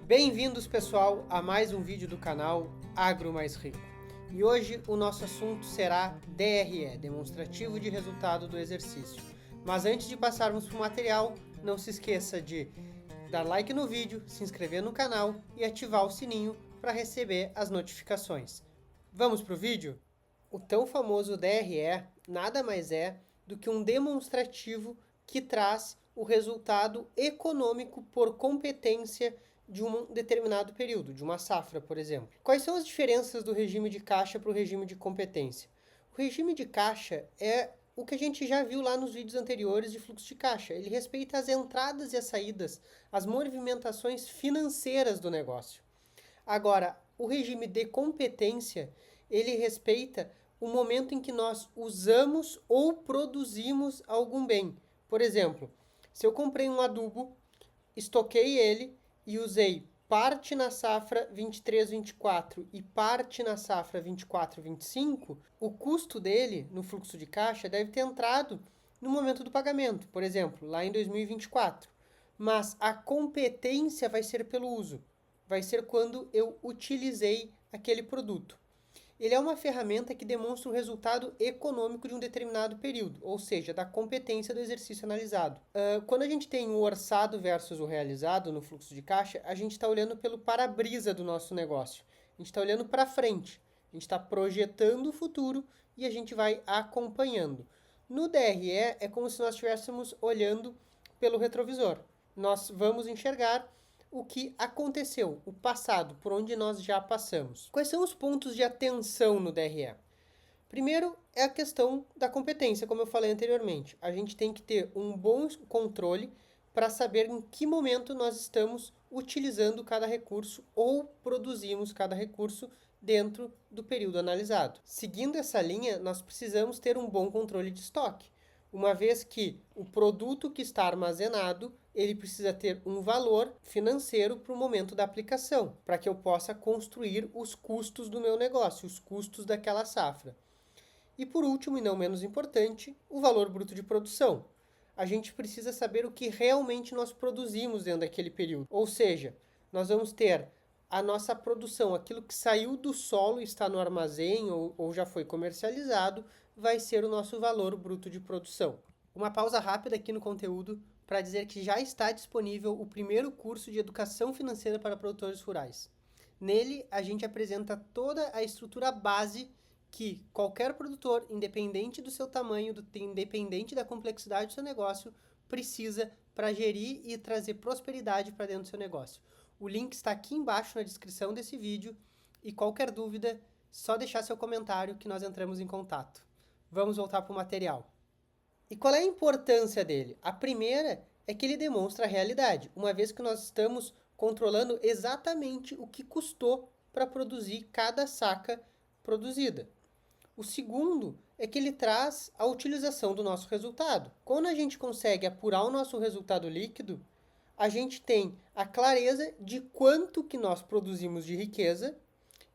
Bem-vindos, pessoal, a mais um vídeo do canal Agro Mais Rico. E hoje o nosso assunto será DRE, Demonstrativo de Resultado do Exercício. Mas antes de passarmos para o material, não se esqueça de dar like no vídeo, se inscrever no canal e ativar o sininho para receber as notificações. Vamos para o vídeo? O tão famoso DRE nada mais é do que um demonstrativo que traz o resultado econômico por competência de um determinado período, de uma safra, por exemplo. Quais são as diferenças do regime de caixa para o regime de competência? O regime de caixa é o que a gente já viu lá nos vídeos anteriores de fluxo de caixa. Ele respeita as entradas e as saídas, as movimentações financeiras do negócio. Agora, o regime de competência, ele respeita o momento em que nós usamos ou produzimos algum bem. Por exemplo, se eu comprei um adubo, estoquei ele e usei parte na safra 23-24 e parte na safra 24-25, o custo dele no fluxo de caixa deve ter entrado no momento do pagamento, por exemplo, lá em 2024. Mas a competência vai ser pelo uso, vai ser quando eu utilizei aquele produto. Ele é uma ferramenta que demonstra o resultado econômico de um determinado período, ou seja, da competência do exercício analisado. Quando a gente tem o orçado versus o realizado no fluxo de caixa, a gente está olhando pelo para-brisa do nosso negócio. A gente está olhando para frente, a gente está projetando o futuro e a gente vai acompanhando. No DRE é como se nós estivéssemos olhando pelo retrovisor. Nós vamos enxergar o que aconteceu, o passado, por onde nós já passamos. Quais são os pontos de atenção no DRE? Primeiro é a questão da competência, como eu falei anteriormente. A gente tem que ter um bom controle para saber em que momento nós estamos utilizando cada recurso ou produzimos cada recurso dentro do período analisado. Seguindo essa linha, nós precisamos ter um bom controle de estoque, uma vez que o produto que está armazenado, ele precisa ter um valor financeiro para o momento da aplicação, para que eu possa construir os custos do meu negócio, os custos daquela safra. E por último, e não menos importante, o valor bruto de produção. A gente precisa saber o que realmente nós produzimos dentro daquele período. Ou seja, nós vamos ter a nossa produção, aquilo que saiu do solo, está no armazém ou já foi comercializado, vai ser o nosso valor bruto de produção. Uma pausa rápida aqui no conteúdo para dizer que já está disponível o primeiro curso de educação financeira para produtores rurais. Nele, a gente apresenta toda a estrutura base que qualquer produtor, independente do seu tamanho, independente da complexidade do seu negócio, precisa para gerir e trazer prosperidade para dentro do seu negócio. O link está aqui embaixo na descrição desse vídeo e qualquer dúvida, só deixar seu comentário que nós entramos em contato. Vamos voltar para o material. E qual é a importância dele? A primeira é que ele demonstra a realidade, uma vez que nós estamos controlando exatamente o que custou para produzir cada saca produzida. O segundo é que ele traz a utilização do nosso resultado. Quando a gente consegue apurar o nosso resultado líquido, a gente tem a clareza de quanto que nós produzimos de riqueza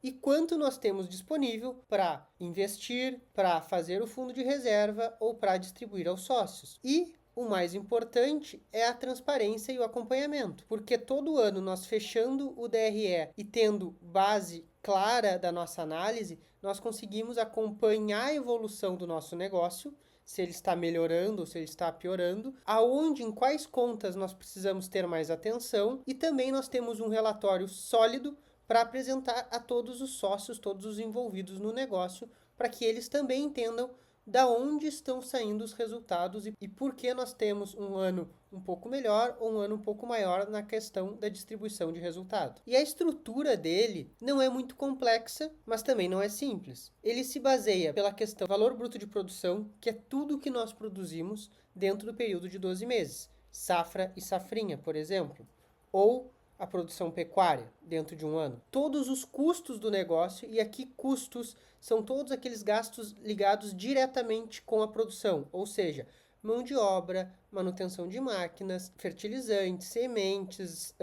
e quanto nós temos disponível para investir, para fazer o fundo de reserva ou para distribuir aos sócios. E o mais importante é a transparência e o acompanhamento, porque todo ano nós fechando o DRE e tendo base clara da nossa análise, nós conseguimos acompanhar a evolução do nosso negócio, se ele está melhorando ou se ele está piorando, aonde, em quais contas nós precisamos ter mais atenção e também nós temos um relatório sólido para apresentar a todos os sócios, todos os envolvidos no negócio, para que eles também entendam da onde estão saindo os resultados e por que nós temos um ano um pouco melhor ou um ano um pouco maior na questão da distribuição de resultado. E a estrutura dele não é muito complexa, mas também não é simples. Ele se baseia pela questão do valor bruto de produção, que é tudo que nós produzimos dentro do período de 12 meses. Safra e safrinha, por exemplo. Ou a produção pecuária dentro de um ano. Todos os custos do negócio, e aqui custos são todos aqueles gastos ligados diretamente com a produção, ou seja, mão de obra, manutenção de máquinas, fertilizantes, sementes,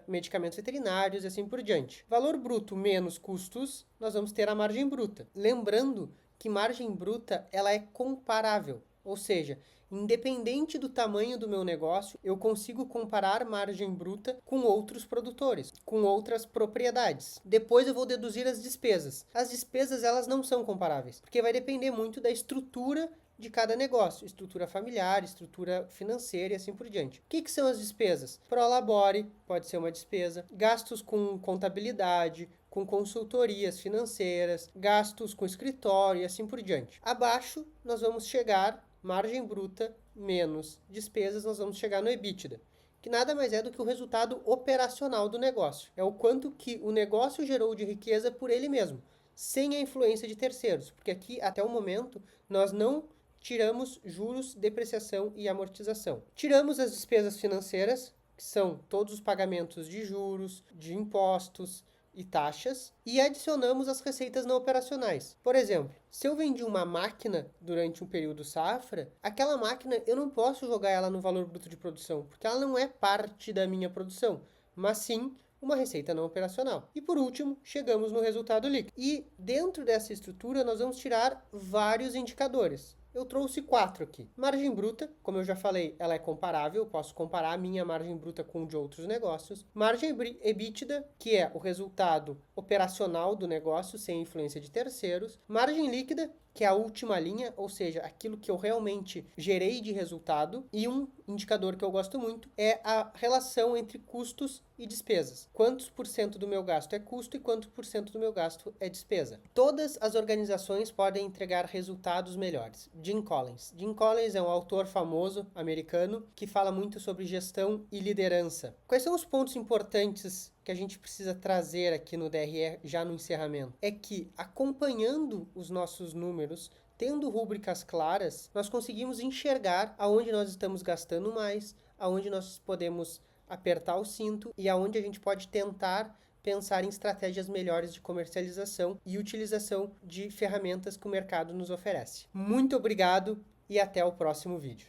medicamentos veterinários e assim por diante. Valor bruto menos custos, nós vamos ter a margem bruta. Lembrando que margem bruta ela é comparável, ou seja, Independente do tamanho do meu negócio, eu consigo comparar margem bruta com outros produtores, com outras propriedades. Depois eu vou deduzir as despesas. As despesas, elas não são comparáveis, porque vai depender muito da estrutura de cada negócio, estrutura familiar, estrutura financeira e assim por diante. O que são as despesas? Prolabore pode ser uma despesa, gastos com contabilidade, com consultorias financeiras, gastos com escritório e assim por diante. Abaixo, nós vamos chegar, margem bruta menos despesas, nós vamos chegar no EBITDA, que nada mais é do que o resultado operacional do negócio. É o quanto que o negócio gerou de riqueza por ele mesmo, sem a influência de terceiros, porque aqui, até o momento, nós não tiramos juros, depreciação e amortização. Tiramos as despesas financeiras, que são todos os pagamentos de juros, de impostos e taxas, e adicionamos as receitas não operacionais. Por exemplo, se eu vendi uma máquina durante um período safra, aquela máquina eu não posso jogar ela no valor bruto de produção, porque ela não é parte da minha produção, mas sim uma receita não operacional. E por último, chegamos no resultado líquido. E dentro dessa estrutura, nós vamos tirar vários indicadores. Eu trouxe 4 aqui. Margem bruta, como eu já falei, ela é comparável, eu posso comparar a minha margem bruta com de outros negócios. Margem EBITDA, que é o resultado operacional do negócio, sem influência de terceiros. Margem líquida, que é a última linha, ou seja, aquilo que eu realmente gerei de resultado. E um indicador que eu gosto muito é a relação entre custos e despesas. Quantos por cento do meu gasto é custo e quantos por cento do meu gasto é despesa. Todas as organizações podem entregar resultados melhores. Jim Collins. Jim Collins é um autor famoso americano que fala muito sobre gestão e liderança. Quais são os pontos importantes que a gente precisa trazer aqui no DRE já no encerramento? É que, acompanhando os nossos números, tendo rúbricas claras, nós conseguimos enxergar aonde nós estamos gastando mais, aonde nós podemos apertar o cinto e aonde a gente pode tentar pensar em estratégias melhores de comercialização e utilização de ferramentas que o mercado nos oferece. Muito obrigado e até o próximo vídeo.